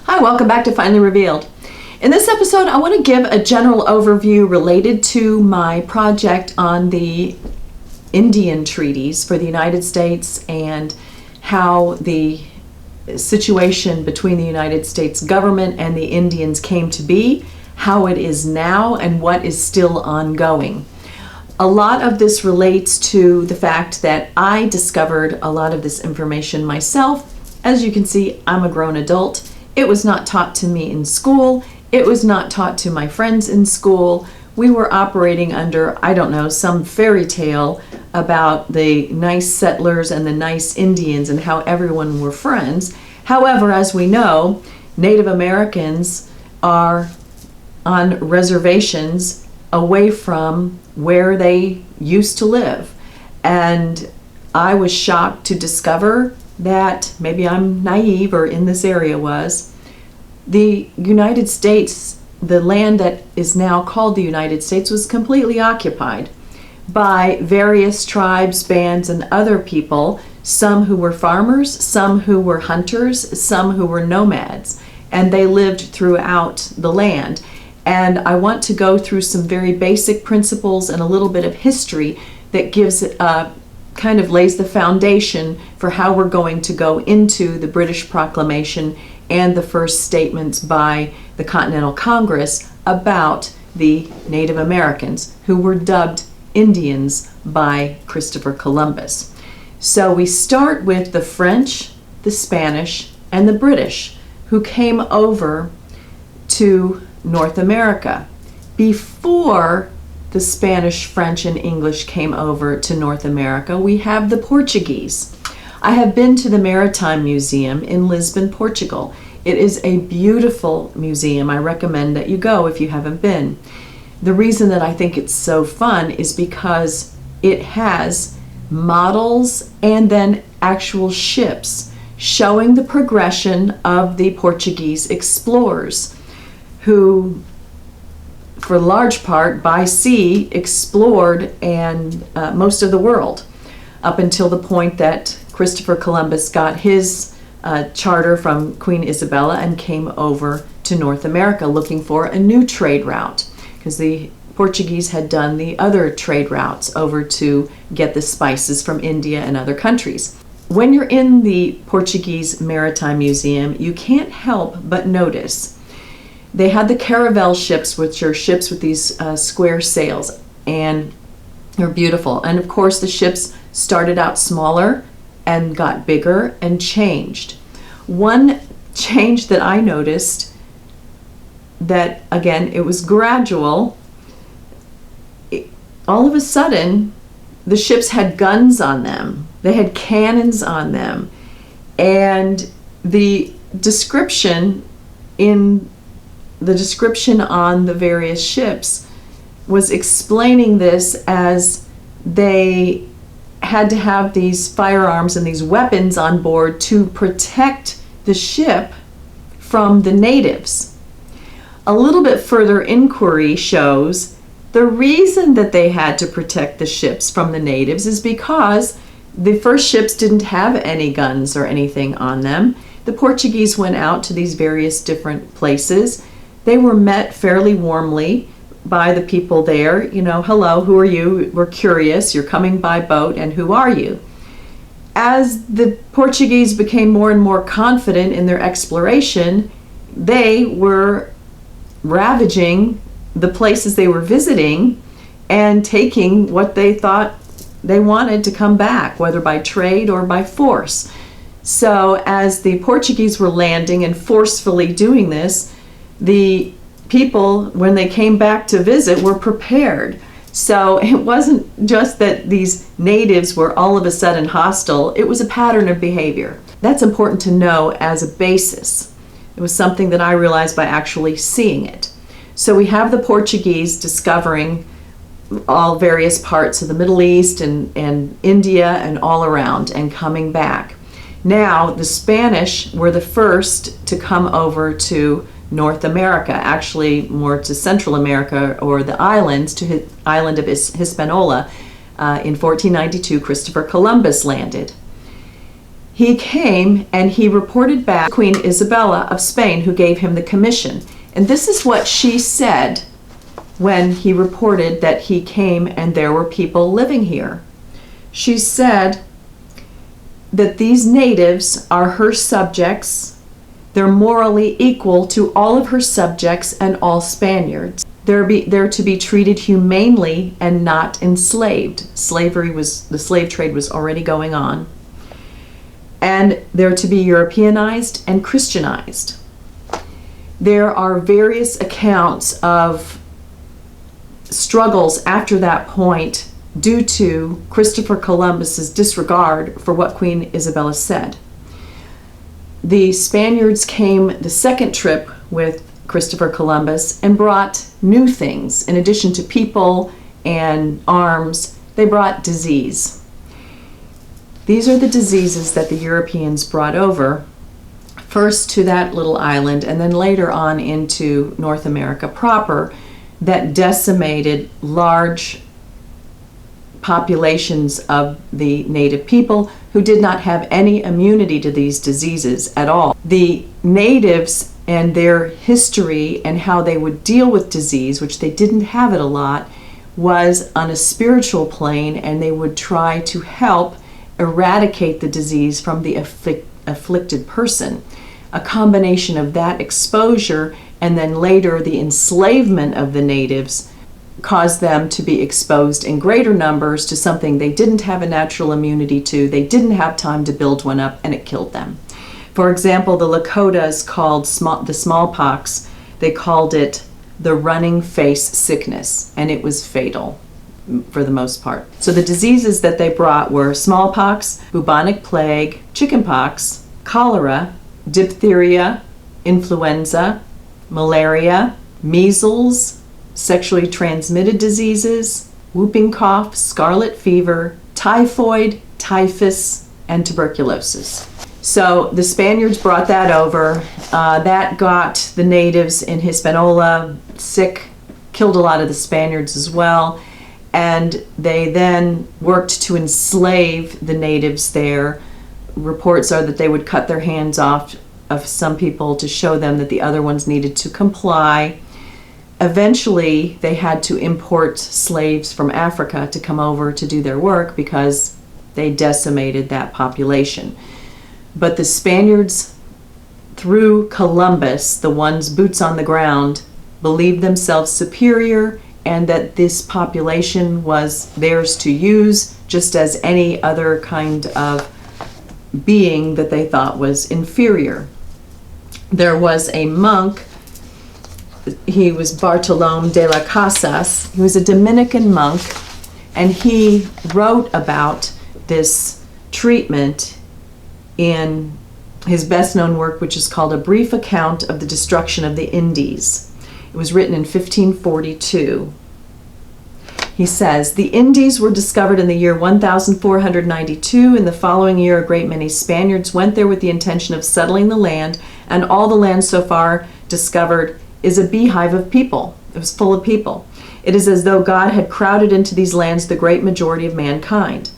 Hi, welcome back to Finally Revealed. In this episode, I want to give a general overview related to my project on the Indian treaties for the United States and how the situation between the United States government and the Indians came to be, how it is now, and what is still ongoing. A lot of this relates to the fact that I discovered a lot of this information myself. As you can see, I'm a grown adult. It was not taught to me in school. It was not taught to my friends in school. We were operating under, I don't know, some fairy tale about the nice settlers and the nice Indians and how everyone were friends. However, as we know, Native Americans are on reservations away from where they used to live. And I was shocked to discover that, maybe I'm naive or in this area was, the United States, the land that is now called the United States, was completely occupied by various tribes, bands, and other people, some who were farmers, some who were hunters, some who were nomads, and they lived throughout the land. And I want to go through some very basic principles and a little bit of history that gives kind of lays the foundation for how we're going to go into the British Proclamation and the first statements by the Continental Congress about the Native Americans, who were dubbed Indians by Christopher Columbus. So we start with the French, the Spanish, and the British, who came over to North America. Before the Spanish, French, and English came over to North America, we have the Portuguese. I have been to the Maritime Museum in Lisbon, Portugal. It is a beautiful museum. I recommend that you go if you haven't been. The reason that I think it's so fun is because it has models and then actual ships showing the progression of the Portuguese explorers who, for large part, by sea, explored and most of the world up until the point that Christopher Columbus got his charter from Queen Isabella and came over to North America looking for a new trade route, because the Portuguese had done the other trade routes over to get the spices from India and other countries. When you're in the Portuguese Maritime Museum, you can't help but notice they had the caravel ships, which are ships with these square sails, and they're beautiful. And of course, the ships started out smaller and got bigger and changed. One change that I noticed, that again, it was gradual, all of a sudden, the ships had guns on them. They had cannons on them. And the description on the various ships was explaining this as they had to have these firearms and these weapons on board to protect the ship from the natives. A little bit further inquiry shows the reason that they had to protect the ships from the natives is because the first ships didn't have any guns or anything on them. The Portuguese went out to these various different places. They were met fairly warmly by the people there. You know, hello, who are you? We're curious. You're coming by boat, and who are you? As the Portuguese became more and more confident in their exploration, they were ravaging the places they were visiting and taking what they thought they wanted to come back, whether by trade or by force. So as the Portuguese were landing and forcefully doing this, the people, when they came back to visit, were prepared. So it wasn't just that these natives were all of a sudden hostile, it was a pattern of behavior. That's important to know as a basis. It was something that I realized by actually seeing it. So we have the Portuguese discovering all various parts of the Middle East and India and all around and coming back. Now, the Spanish were the first to come over to North America, actually more to Central America or the islands, to the island of Hispaniola. In 1492, Christopher Columbus landed. he came and he reported back to Queen Isabella of Spain, who gave him the commission. And this is what she said when he reported that he came and there were people living here. She said that these natives are her subjects. They're morally equal to all of her subjects and all Spaniards. They're to be treated humanely and not enslaved. The slave trade was already going on. And they're to be Europeanized and Christianized. There are various accounts of struggles after that point due to Christopher Columbus's disregard for what Queen Isabella said. The Spaniards came the second trip with Christopher Columbus and brought new things. In addition to people and arms, they brought disease. These are the diseases that the Europeans brought over, first to that little island and then later on into North America proper, that decimated large populations of the native people who did not have any immunity to these diseases at all. The natives and their history and how they would deal with disease, which they didn't have it a lot, was on a spiritual plane, and they would try to help eradicate the disease from the afflicted person. A combination of that exposure and then later the enslavement of the natives caused them to be exposed in greater numbers to something they didn't have a natural immunity to, they didn't have time to build one up, and it killed them. For example, the Lakotas called the smallpox, they called it the running face sickness, and it was fatal for the most part. So the diseases that they brought were smallpox, bubonic plague, chickenpox, cholera, diphtheria, influenza, malaria, measles, sexually transmitted diseases, whooping cough, scarlet fever, typhoid, typhus, and tuberculosis. So the Spaniards brought that over. That got the natives in Hispaniola sick, killed a lot of the Spaniards as well, and they then worked to enslave the natives there. Reports are that they would cut their hands off of some people to show them that the other ones needed to comply. Eventually, they had to import slaves from Africa to come over to do their work because they decimated that population. But the Spaniards, through Columbus, the ones boots on the ground, believed themselves superior and that this population was theirs to use just as any other kind of being that they thought was inferior. There was a monk, he was Bartolome de las Casas, he was a Dominican monk, and he wrote about this treatment in his best known work, which is called A Brief Account of the Destruction of the Indies. It was written in 1542. He says, "The Indies were discovered in the year 1492. In the following year, a great many Spaniards went there with the intention of settling the land, and all the land so far discovered is a beehive of people." It was full of people. "It is as though God had crowded into these lands the great majority of mankind.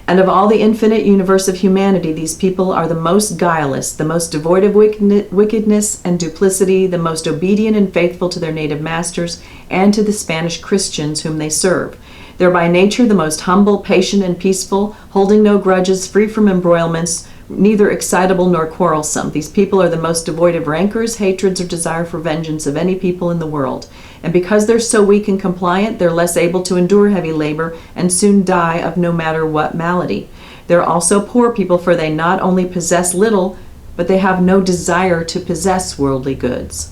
And of all the infinite universe of humanity, these people are the most guileless, the most devoid of wickedness and duplicity, the most obedient and faithful to their native masters and to the Spanish Christians whom they serve. They're by nature the most humble, patient, and peaceful, holding no grudges, free from embroilments, neither excitable nor quarrelsome. These people are the most devoid of rancors, hatreds, or desire for vengeance of any people in the world. And because they're so weak and compliant, they're less able to endure heavy labor and soon die of no matter what malady. They're also poor people, for they not only possess little, but they have no desire to possess worldly goods.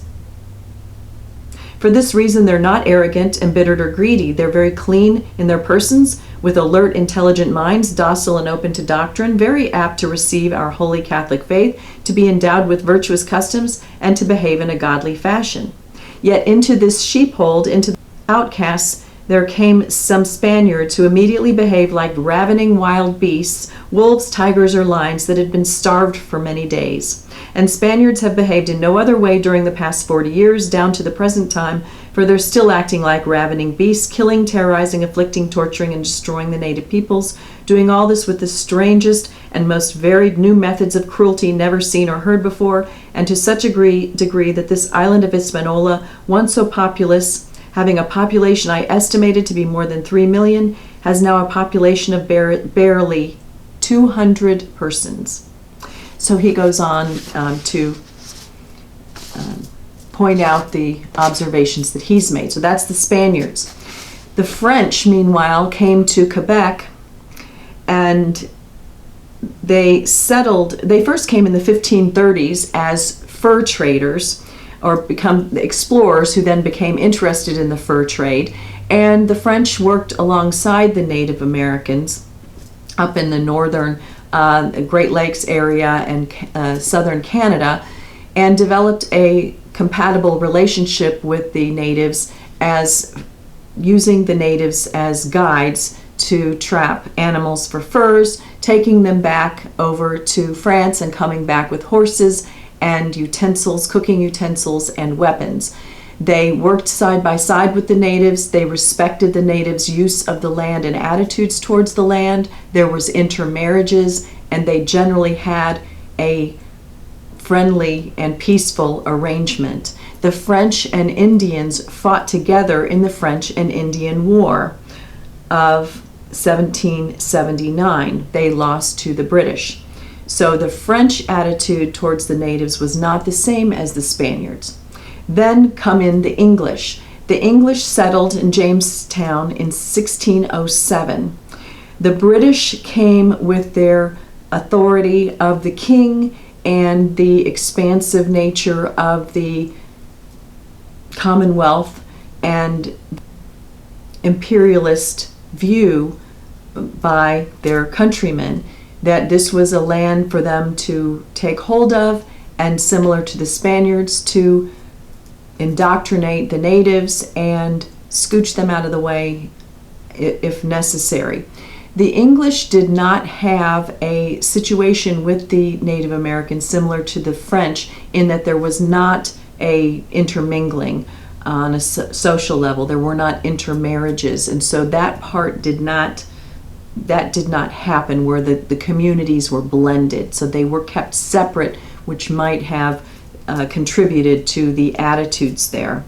For this reason, they're not arrogant, embittered, or greedy. They're very clean in their persons, with alert, intelligent minds, docile and open to doctrine, very apt to receive our holy Catholic faith, to be endowed with virtuous customs, and to behave in a godly fashion. Yet into this sheepfold, into the outcasts, there came some Spaniards who immediately behaved like ravening wild beasts, wolves, tigers, or lions that had been starved for many days. And Spaniards have behaved in no other way during the past 40 years, down to the present time, for they're still acting like ravening beasts, killing, terrorizing, afflicting, torturing, and destroying the native peoples, doing all this with the strangest and most varied new methods of cruelty never seen or heard before, and to such a degree that this island of Hispaniola, once so populous, having a population I estimated to be more than 3 million, has now a population of barely 200 persons. So he goes on to point out the observations that he's made. So that's the Spaniards. The French, meanwhile, came to Quebec, and they first came in the 1530s as fur traders, or become explorers who then became interested in the fur trade. And the French worked alongside the Native Americans up in the northern Great Lakes area and southern Canada, and developed a compatible relationship with the natives, as using the natives as guides to trap animals for furs, taking them back over to France and coming back with horses and utensils, cooking utensils and weapons. They worked side by side with the natives. They respected the natives' use of the land and attitudes towards the land. There was intermarriages, and they generally had a friendly and peaceful arrangement. The French and Indians fought together in the French and Indian War of 1779. They lost to the British. So the French attitude towards the natives was not the same as the Spaniards. Then come in the English. The English settled in Jamestown in 1607. The British came with their authority of the king and the expansive nature of the Commonwealth and imperialist view by their countrymen that this was a land for them to take hold of, and similar to the Spaniards, to indoctrinate the natives and scooch them out of the way if necessary. The English did not have a situation with the Native Americans similar to the French, in that there was not a intermingling on a social level. There were not intermarriages, and so that part did not happen, where the communities were blended. So they were kept separate, which might have contributed to the attitudes there.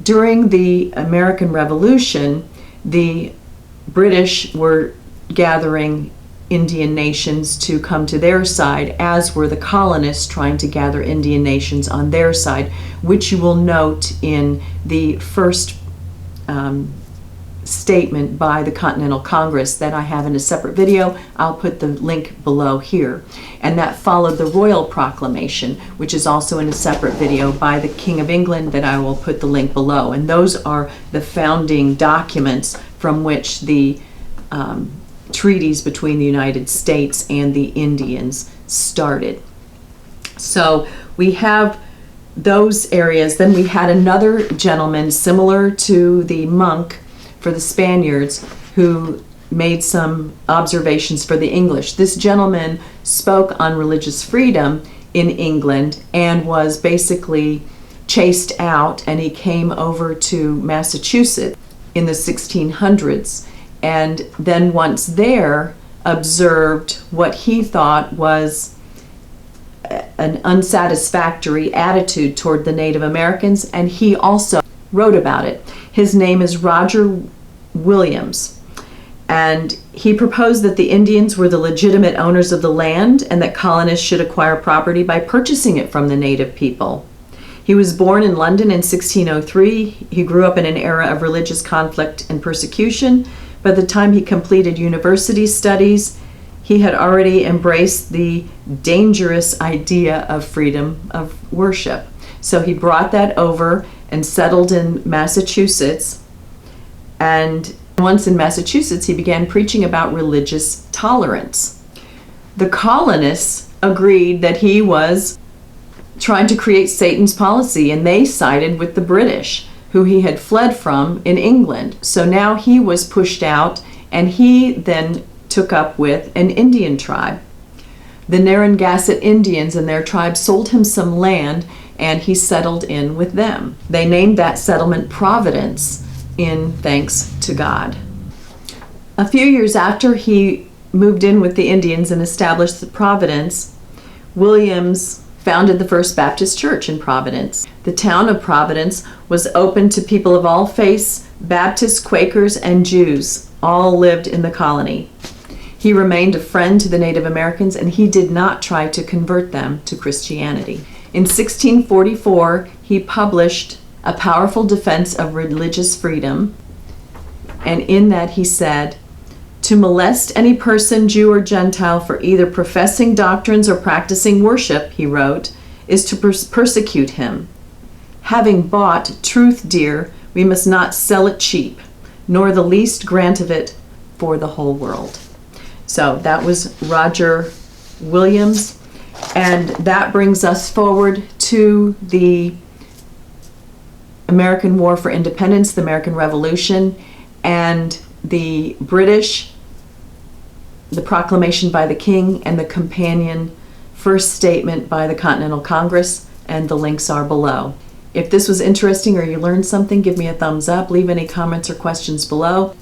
During the American Revolution, the British were gathering Indian nations to come to their side, as were the colonists trying to gather Indian nations on their side, which you will note in the first statement by the Continental Congress that I have in a separate video. I'll put the link below here. And that followed the Royal Proclamation, which is also in a separate video by the King of England that I will put the link below. And those are the founding documents from which the treaties between the United States and the Indians started. So we have those areas. Then we had another gentleman similar to the monk for the Spaniards who made some observations for the English. This gentleman spoke on religious freedom in England and was basically chased out, and he came over to Massachusetts in the 1600s, and then once there observed what he thought was an unsatisfactory attitude toward the Native Americans, and he also wrote about it. His name is Roger Williams, and he proposed that the Indians were the legitimate owners of the land and that colonists should acquire property by purchasing it from the native people. He was born in London in 1603. He grew up in an era of religious conflict and persecution. By the time he completed university studies, he had already embraced the dangerous idea of freedom of worship. So he brought that over and settled in Massachusetts. And once in Massachusetts, he began preaching about religious tolerance. The colonists agreed that he was trying to create Satan's policy, and they sided with the British, who he had fled from in England. So now he was pushed out, and he then took up with an Indian tribe. The Narragansett Indians and their tribe sold him some land, and he settled in with them. They named that settlement Providence, in thanks to God. A few years after he moved in with the Indians and established the Providence, Williams founded the First Baptist Church in Providence. The town of Providence was open to people of all faiths. Baptists, Quakers, and Jews all lived in the colony. He remained a friend to the Native Americans, and he did not try to convert them to Christianity. In 1644, he published A Powerful Defense of Religious Freedom, and in that he said, "To molest any person, Jew or Gentile, for either professing doctrines or practicing worship," he wrote, "is to persecute him. Having bought truth dear, we must not sell it cheap, nor the least grant of it for the whole world." So that was Roger Williams, and that brings us forward to the American War for Independence, the American Revolution, and the British, the proclamation by the King, and the companion first statement by the Continental Congress, and the links are below. If this was interesting or you learned something, give me a thumbs up. Leave any comments or questions below.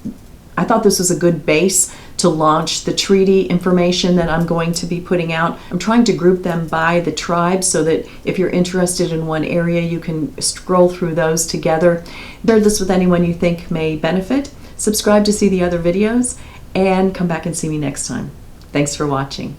I thought this was a good base to launch the treaty information that I'm going to be putting out. I'm trying to group them by the tribes so that if you're interested in one area, you can scroll through those together. Share this with anyone you think may benefit. Subscribe to see the other videos, and come back and see me next time. Thanks for watching.